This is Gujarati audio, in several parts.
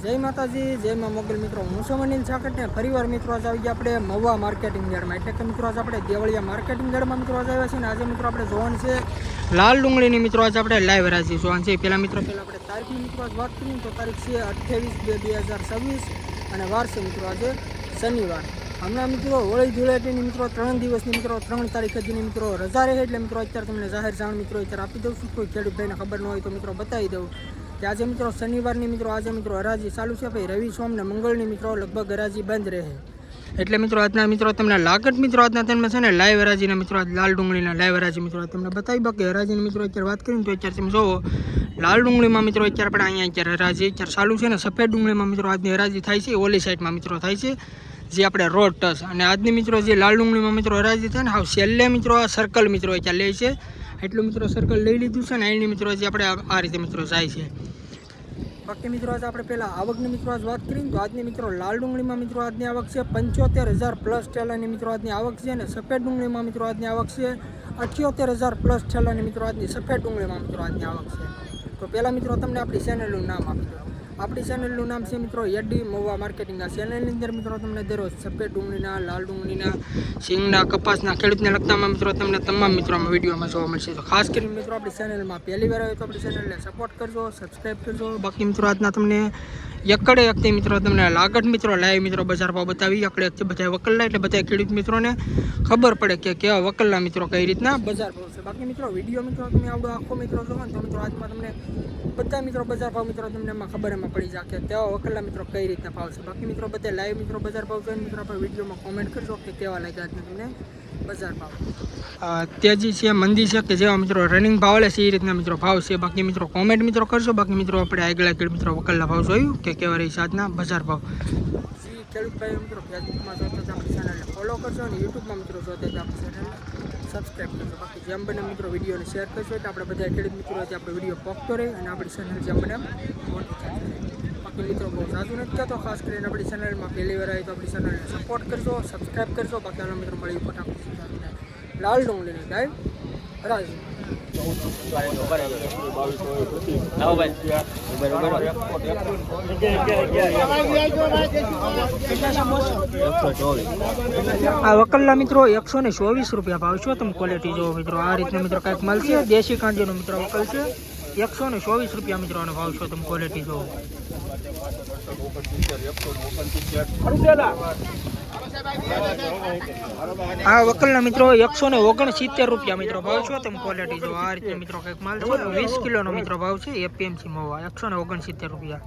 જય માતાજી, જય માં મોગલ મિત્રો. હું છું અનિલ સાકટ ને ફરીવાર મિત્રો આજ આવી ગયા આપણે મહુવા માર્કેટિંગ યાર્ડમાં. એટલે કે મિત્રો આજ આપણે દેવળિયા માર્કેટિંગ યાર્ડમાં મિત્રો આજ આવ્યા છે ને આજે મિત્રો આપણે જોવાનું છે લાલ ડુંગળીની મિત્રો આજ આપણે લાઈવ હરાજી જોવાનું છે. પહેલાં આપણે તારીખની મિત્રો આજ વાત કરીએ તો તારીખ છે 28/2/2026 અને વાર છે મિત્રો આજે શનિવાર. હમણાં મિત્રો હોળી ધૂળેટીની મિત્રો 3 દિવસની મિત્રો 3 તારીખ સુધીની મિત્રો રજા રહે એટલે મિત્રો અત્યારે તમને જાહેર જાણ મિત્રો અત્યારે આપી દઉં છું. કોઈ ખેડૂત ભાઈને ખબર ન હોય તો મિત્રો બતાવી દઉં કે આજે મિત્રો શનિવારની મિત્રો આજે મિત્રો હરાજી ચાલુ છે. ભાઈ રવિ સોમ ને મંગળની મિત્રો લગભગ હરાજી બંધ રહે એટલે મિત્રો આજના મિત્રો તમને લાગત મિત્રો આજના તમને છે ને લાઈવ હરાજીના મિત્રો આજ લાલ ડુંગળીના લાઈવ હરાજી મિત્રો તમને બતાવી બાકી હરાજીની મિત્રો અત્યારે વાત કરીને તો અત્યારે તમે જોવો લાલ ડુંગળીમાં મિત્રો અત્યારે આપણે અહીંયા અત્યારે હરાજી અત્યારે ચાલુ છે ને સફેદ ડુંગળીમાં મિત્રો આજની હરાજી થાય છે ઓલી સાઈડમાં મિત્રો થાય છે જે આપણે રોડ ટચ અને આજની મિત્રો જે લાલ ડુંગળીમાં મિત્રો હરાજી થાય ને હાવ છેલ્લે મિત્રો આ સર્કલ મિત્રો અત્યારે લે છે એટલું મિત્રો સર્કલ લઈ લીધું છે ને અહીંની મિત્રો જે આપણે આ રીતે મિત્રો જાય છે. બાકી મિત્રો આજે આપણે પહેલાં આવકની મિત્રો આજ વાત કરીએ તો આજની મિત્રો લાલ ડુંગળીમાં મિત્રો આજની આવક છે 75,000 પ્લસ ઠેલાની મિત્રો આજની આવક છે અને સફેદ ડુંગળીમાં મિત્રો આજની આવક છે 78,000 પ્લસ ઠેલાની મિત્રો આજની સફેદ ડુંગળીમાં મિત્રો આજની આવક છે. તો પહેલાં મિત્રો તમને આપણી ચેનલનું નામ આપી દો. આપણી ચેનલનું નામ છે મિત્રો યડી મહુવા માર્કેટિંગ. આ ચેનલની અંદર મિત્રો તમને દરરોજ સફેદ ડુંગળીના લાલ ડુંગળીના સિંગના કપાસના ખેડૂતને લગતામાં મિત્રો તમને તમામ મિત્રોમાં વિડીયોમાં જોવા મળશે. તો ખાસ કરીને મિત્રો આપણી ચેનલમાં પહેલી વાર આવે તો આપણી ચેનલને સપોર્ટ કરજો, સબસ્ક્રાઈબ કરજો. બાકી મિત્રો આજના તમને એકડે એકતે મિત્રો તમને લાગત મિત્રો લાઈવ મિત્રો બજાર ભાવ બતાવી એકડે એકતે બધા વકલના એટલે બધા ખેડૂત મિત્રોને ખબર પડે કે કેવા વકલના મિત્રો કઈ રીતના બજાર ભાવ છે. બાકી મિત્રો વિડીયો મિત્રો તમે આવડો આખો મિત્રો જોવો ને તો મિત્રો આજમાં તમને બધા મિત્રો બજાર ભાવ મિત્રો તમને એમાં ખબર એમાં પડી જાય કે કેવા વકલના મિત્રો કઈ રીતના ભાવ છે. બાકી મિત્રો બધા લાઈવ મિત્રો બજાર ભાવ જોઈને મિત્રો આપણે વિડીયોમાં કોમેન્ટ કરજો કે કેવા લાગ્યા આજના તમને બજાર ભાવ. તેજી છે મંદી છે કે જેવા મિત્રો રનિંગ ભાવ લે છે એ રીતના મિત્રો ભાવ છે. બાકી મિત્રો કોમેન્ટ મિત્રો કરજો. બાકી મિત્રો આપણે આગલા ખેડૂત મિત્રો વકલના ભાવ જોયું કે કેવા રહી છે આજના બજાર ભાવ. ખેડૂત ભાઈ મિત્રો ફેસબુકમાં જોતા આપણી ચેનલને ફોલો કરજો અને યુટ્યુબમાં મિત્રો જોતા આપણી ચેનલને સબસ્ક્રાઈબ કરજો. બાકી જેમ બને મિત્રો વિડીયોને શેર કરશો એટલે આપણે બધા ખેડૂત મિત્રો આપણે વિડીયો પોકતો રહે અને આપણી ચેનલ જેમ બને મોટી થાય. બાકી મિત્રો બહુ સાચું નથી કહેતો ખાસ કરીને આપણી ચેનલમાં પહેલી વાર આવી તો આપણી ચેનલને સપોર્ટ કરજો, સબસ્ક્રાઈબ કરજો. બાકી હાલો મિત્રો મળી ફટાફટ લાલ ડુંગળીની લાઈવ હરાજી. આ વકલના મિત્રો 124 રૂપિયા ભાવ છે. તમે ક્વોલિટી જોવો મિત્રો આ રીતના મિત્રો કાંઈક મળશે. દેશી કાંજીનો મિત્રો વકલ છે 124 રૂપિયા મિત્રો આનો ભાવ છે. તમે ક્વોલિટી જોવો. આ વકલના મિત્રો 169 રૂપિયા મિત્રો ભાવ છે. તમે ક્વોલિટી જો આ રીતે મિત્રો કંઈક માલ છે 20 કિલોનો મિત્રો ભાવ છે. એપીએમસી મહુવા 169 રૂપિયા.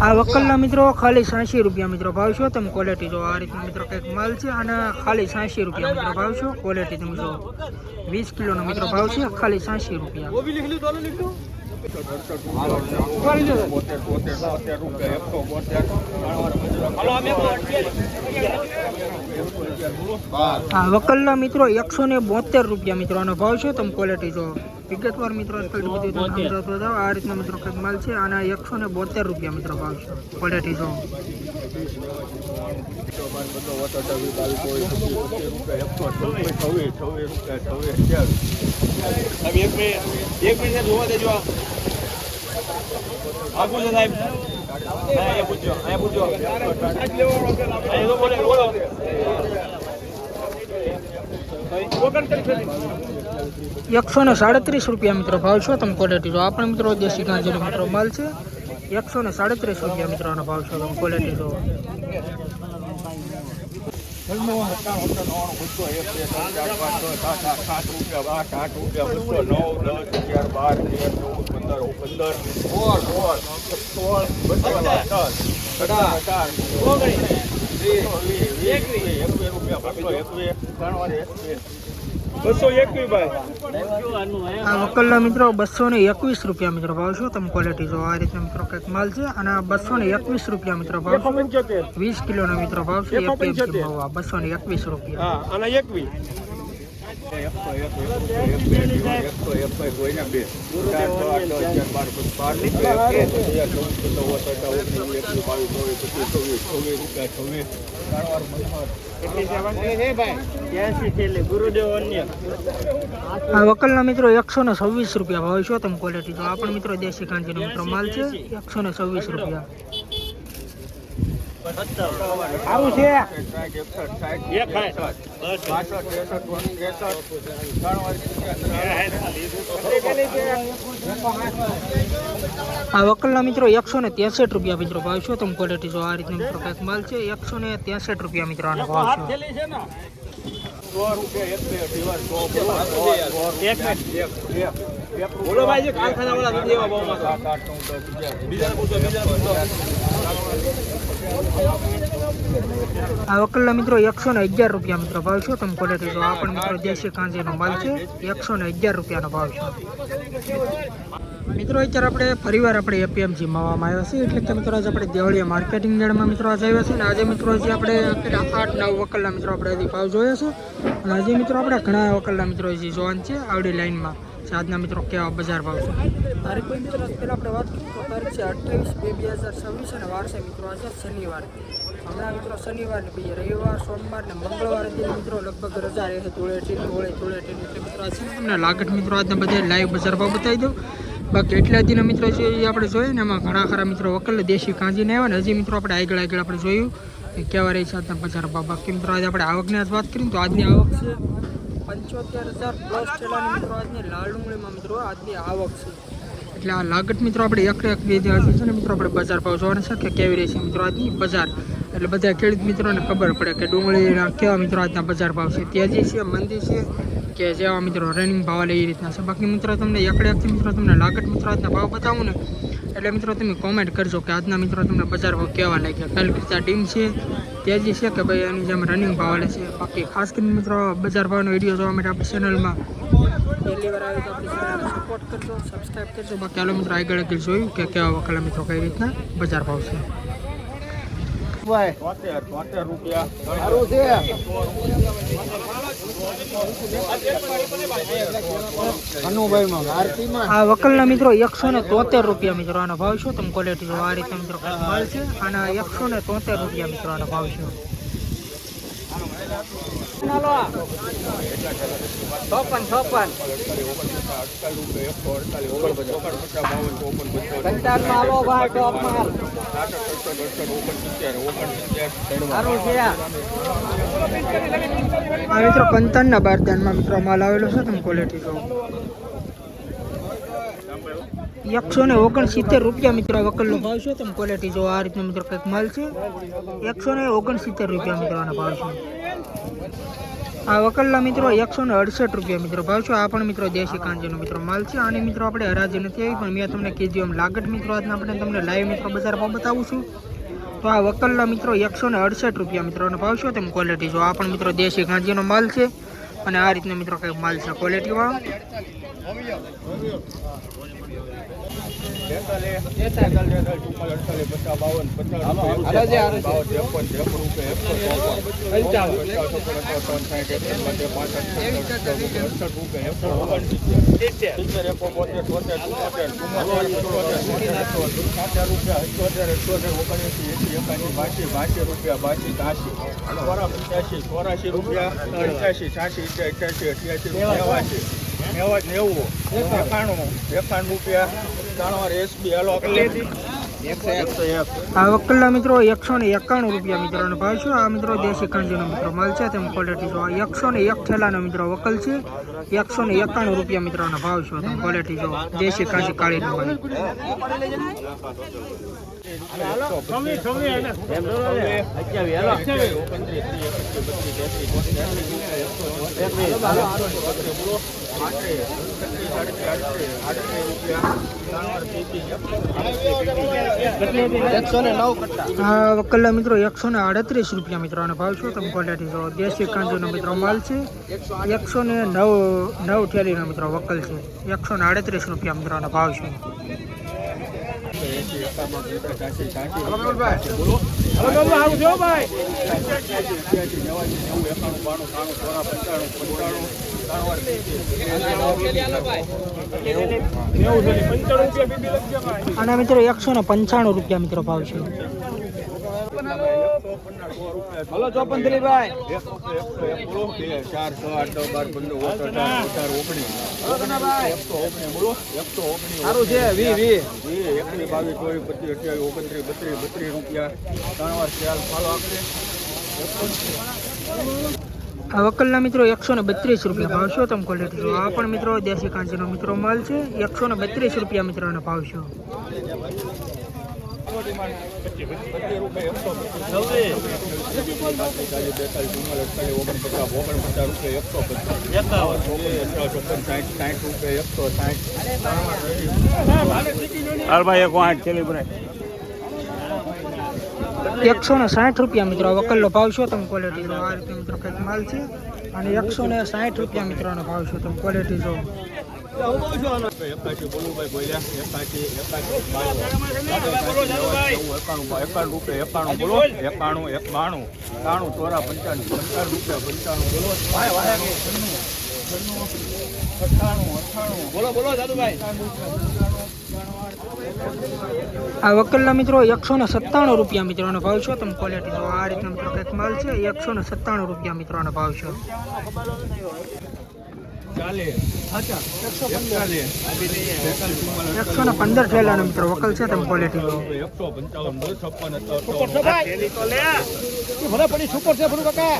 આ વકલના મિત્રો ખાલી 86 રૂપિયા મિત્રો ભાવ છો. તમે ક્વોલિટી જો આ રીતનો મિત્રો કંઈક માલ છે અને ખાલી 86 રૂપિયા મિત્રો ભાવ છો. ક્વોલિટી તમે જો 20 કિલોનો મિત્રો ભાવ છે ખાલી 86 રૂપિયા. આ વકલના મિત્રો 172 રૂપિયા મિત્રો આનો ભાવ છે. તમે ક્વોલિટી જો વિગતવાર મિત્રો આ રીતના મિત્રો કંઈક માલ છે. આના 172 રૂપિયા મિત્રો ભાવ છે. ક્વોલિટી જો ₹137 રૂપિયા મિત્રો ભાવ છે. તમે ક્વોલિટી જો આ પણ મિત્રો દેશી ગાંજીનો મિત્રો માલ છે 137 રૂપિયા મિત્રો આનો ભાવ છે. તમે ક્વોલિટી જો આ વકલના મિત્રો 221 રૂપિયા મિત્રો ભાવ છે. તમે ક્વોલિટી જો આ રીતના મિત્રો કંઈક માલ છે અને 221 રૂપિયા મિત્રો ભાવ છે. 20 કિલોનો મિત્રો ભાવ છે. 221 રૂપિયા. આ વકલના મિત્રો 126 રૂપિયા ભાવ છો તમે ક્વોલિટી જો આ પણ મિત્રો દેશી કાંજીનો મિત્રો માલ છે 126 રૂપિયા આવું છે આ વકલના મિત્રો 163 રૂપિયા મિત્રો ભાવ છો તમે ક્વોલિટી જો આ રીતનો મિત્રો કંઈક માલ છે 163 રૂપિયા મિત્રો આનો ભાવ છે બોલો ભાઈ જે કારખાના વાળા નથી એવા ભાવમાં આ વકલના મિત્રો 111 રૂપિયા મિત્રો ભાવ છો તમે ક્વોલિટી જો આ પણ મિત્રો દેશી કાંજીનો માલ છે 111 રૂપિયાનો ભાવ છે મિત્રો અત્યારે આપણે ફરીવાર આપણે એપીએમસી માવામાં આવ્યા છે એટલે કે મિત્રો આજે આપણે દેવળિયા માર્કેટિંગ યાર્ડમાં મિત્રો આજે આવ્યા છે અને આજે મિત્રો હજી આપણે 8-9 વકલના મિત્રો આપણે હજી ભાવ જોયા છે અને હજી મિત્રો આપણે ઘણા વકલના મિત્રો હજી જોવાનું છે આવડી લાઈનમાં આજના મિત્રો કેવા બજાર ભાવ છે તારીખ કોઈ મિત્રો પહેલાં આપણે વાત કરીએ તો તારીખ છે 28/2/2026 અને વાર છે મિત્રો આજે શનિવાર હમણાં મિત્રો શનિવાર ને પછી રવિવાર સોમવાર ને મંગળવારે મિત્રો લગભગ રજા રહે ધૂળેટીની હોળી ધૂળેટીની એટલે મિત્રો આજે તમને લાગત મિત્રો આજના બધા લાઈવ બજાર ભાવ બતાવી દઉં બાકી એટલા દિન મિત્રો જે આપણે જોઈએ ને એમાં ઘણા ખરા મિત્રો વકલ દેશી કાંજીને આવ્યા ને હજી મિત્રો આપણે આગળ આપણે જોયું કે કેવા રહી છે આજના બજાર ભાવ બાકી મિત્રો આજે આપણે આવકની આજ વાત કરીએ તો આજની આવક છે 75,000 પ્લસ ઠેલાની મિત્રો આજની લાલ ડુંગળીમાં મિત્રો આજની આવક છે એટલે આ લાગત મિત્રો આપણે એક બે દિવસ છે ને મિત્રો આપણે બજાર ભાવ જોવાના છે કે કેવી રહી છે મિત્રો આજની બજાર એટલે બધા ખેડૂત મિત્રોને ખબર પડે કે ડુંગળીના કેવા મિત્રો આજના બજાર ભાવ છે તેજી છે મંદી છે કે જેવા મિત્રો રનિંગ ભાવ લે એ રીતના છે બાકી મિત્રો તમને એકડેકથી મિત્રો તમને લાગત મિત્રો આજના ભાવ બતાવું ને એટલે મિત્રો તમે કોમેન્ટ કરજો કે આજના મિત્રો તમને બજાર ભાવ કેવા લાગ્યા કાલ કરતા ડીમ છે તેજી છે કે ભાઈ એની જેમ રનિંગ ભાવ લે છે બાકી ખાસ કરીને મિત્રો બજાર ભાવનો વિડીયો જોવા માટે આપણી ચેનલમાં પહેલી વાર આવી તો આપણી ચેનલને સપોર્ટ કરજો સબસ્ક્રાઈબ કરજો બાકી ચાલો મિત્રો આગળ જોયું કે કેવા વકલા મિત્રો કઈ રીતના બજાર ભાવ છે આ વકલના મિત્રો 173 રૂપિયા મિત્રો આનો ભાવ છે તમે ક્વોલિટી જો આ રીતે મિત્રો માલ છે આના 173 રૂપિયા મિત્રો આનો ભાવ છે આ મિત્રો 55 બારદાનમાં મિત્રો માલ આવેલો છે તમે ક્વોલિટી જો 169 રૂપિયા મિત્રો વકલનો ભાવ છે તમે ક્વોલિટી જો આ રીતનો મિત્રો કંઈક માલ છે 169 રૂપિયા મિત્રો આનો ભાવ છે આ વકલના મિત્રો 168 રૂપિયા મિત્રો ભાવ છે આ પણ મિત્રો દેશી કાંજીનો મિત્રો માલ છે આની મિત્રો આપણે હરાજી નથી આવી પણ મેં તમને કીધું એમ લાગત મિત્રો આજના આપણે તમને લાઈવ મિત્રો બજાર ભાવ બતાવું છું તો આ વકલના મિત્રો 168 રૂપિયા મિત્રોનો ભાવ છે તેમ ક્વોલિટી જો આ પણ મિત્રો દેશી કાંજીનો માલ છે અને આ રીતનો મિત્રો કંઈક માલ છે ક્વોલિટી વાળો આ વકલના મિત્રો 191 રૂપિયા મિત્રોનો ભાવ છે આ મિત્રો દેશી કાંજીનો મિત્રો માલ છે તેમ ક્વોલિટી જો 101 ઠેલાનો મિત્રો વકલ છે 191 રૂપિયા મિત્રોનો ભાવ છે તેમ ક્વોલિટી જો દેશી કાંજી કાળી ડુંગળી આ વકલના મિત્રો 138 રૂપિયા મિત્રોનો ભાવ છે તમે ક્વોલિટી જો દેશી કાંજીનો મિત્રો માલ છે 109 ઠેલીનો મિત્રો વકલ છે 138 રૂપિયા મિત્રોનો ભાવ છે આના મિત્રો 195 રૂપિયા મિત્રો ભાવ છે. હલો ચોપન દિલીપભાઈ. 4 સારું છે 20 આ વકલના મિત્રો 132 રૂપિયા ભાવ છે. તમે ક્વોલિટી જો આ પણ મિત્રો દેશી કાંચીનો મિત્રો માલ છે. 132 રૂપિયા મિત્રોનો ભાવ છે. ભાઈ 160 રૂપિયા મિત્રો વકલનો ભાવ છે. તમે ક્વોલિટી જો આ રીતે મિત્રો કંઈક માલ છે અને 160 રૂપિયા મિત્રોનો ભાવ છે. તમે ક્વોલિટી જો બોલો બોલો દાદુભાઈ. આ વકલના મિત્રો 197 રૂપિયા મિત્રોનો ભાવ છે. તમે ક્વોલિટી જો આ રીતનો મિત્રો કંઈક માલ છે. 197 રૂપિયા મિત્રોનો ભાવ છે. 115 ઠેલાનો મિત્રો વકલ છે. તમે ક્વોલિટી જો સુપર છે ફરું કાકા.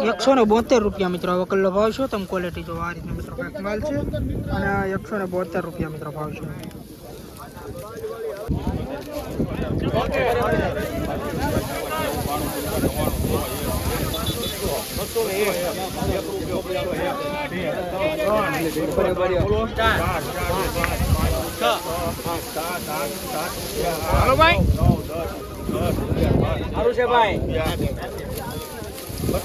172 રૂપિયા મિત્રો વકલનો ભાવ છે. તમે ક્વોલિટી જો આ રીતનો મિત્રો કંઈક માલ છે અને 172 રૂપિયા મિત્રો ભાવ છે. હાલો ભાઈ. સારું છે ભાઈ. 100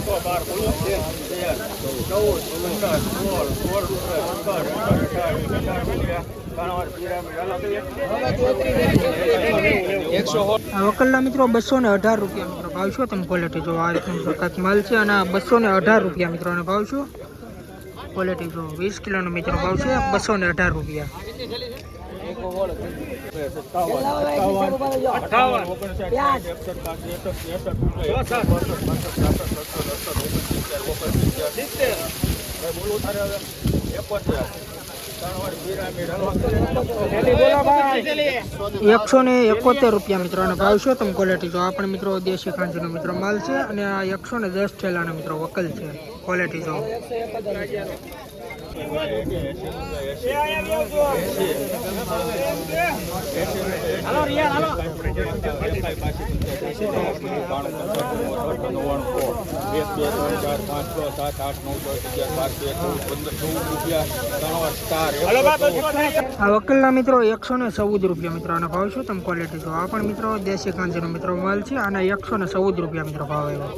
વકલના મિત્રો 218 રૂપિયા મિત્રો ભાવ છે. તમે ક્વોલિટી જો આ રીતનો પ્રકાશ માલ છે અને 218 રૂપિયા મિત્રોનો ભાવ છે. ક્વોલિટી જો 20 કિલોનો મિત્રો ભાવ છે. 218 રૂપિયા. એકસો ને 71 રૂપિયા મિત્રોનો ભાવ છે. તમે ક્વોલિટી જો આ પણ મિત્રો દેશી કાંચીનો મિત્રો માલ છે અને આ 110 ઠેલાનો મિત્રો વકલ છે. ક્વોલિટી જો આ વકલના મિત્રો 114 રૂપિયા મિત્રોનો ભાવ છે. તમે ક્વોલિટી જો આ પણ મિત્રો દેશી કાંચીનો મિત્રો માલ છે અને 114 રૂપિયા મિત્રો ભાવ આવ્યો.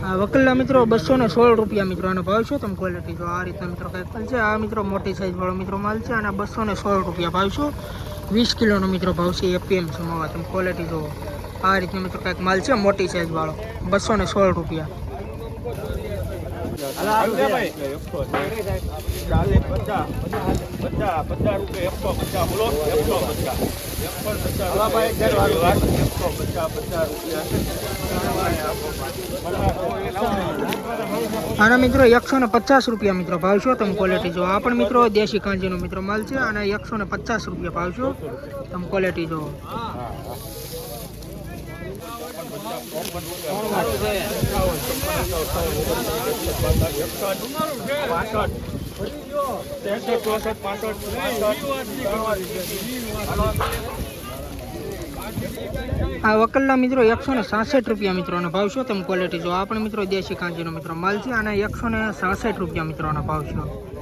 આ વકલના મિત્રો 216 રૂપિયા મિત્રોનો ભાવ છે. તમે ક્વોલિટી જો આ રીતના મિત્રો કંઈક માલ છે. આ મિત્રો મોટી સાઈઝ વાળો મિત્રો માલ છે અને 216 રૂપિયા ભાવ છે. 20 કિલોનો મિત્રો ભાવ છે. એપીએમસી માં તમે ક્વોલિટી જો આ રીતનો મિત્રો કંઈક માલ છે મોટી સાઈઝ વાળો 216 રૂપિયા. આના મિત્રો 150 રૂપિયા મિત્રો ભાવ છે. તમે ક્વોલિટી જો આ પણ મિત્રો દેશી કાંજીનો મિત્રો માલ છે અને 150 રૂપિયા ભાવ છે. તમે ક્વોલિટી જો આ વકલના મિત્રો 166 રૂપિયા મિત્રોનો ભાવ છે. તમે ક્વોલિટી જો આપણે મિત્રો દેશી કાંજીનો મિત્રો માલ છે અને 166 રૂપિયા મિત્રોનો ભાવ છે.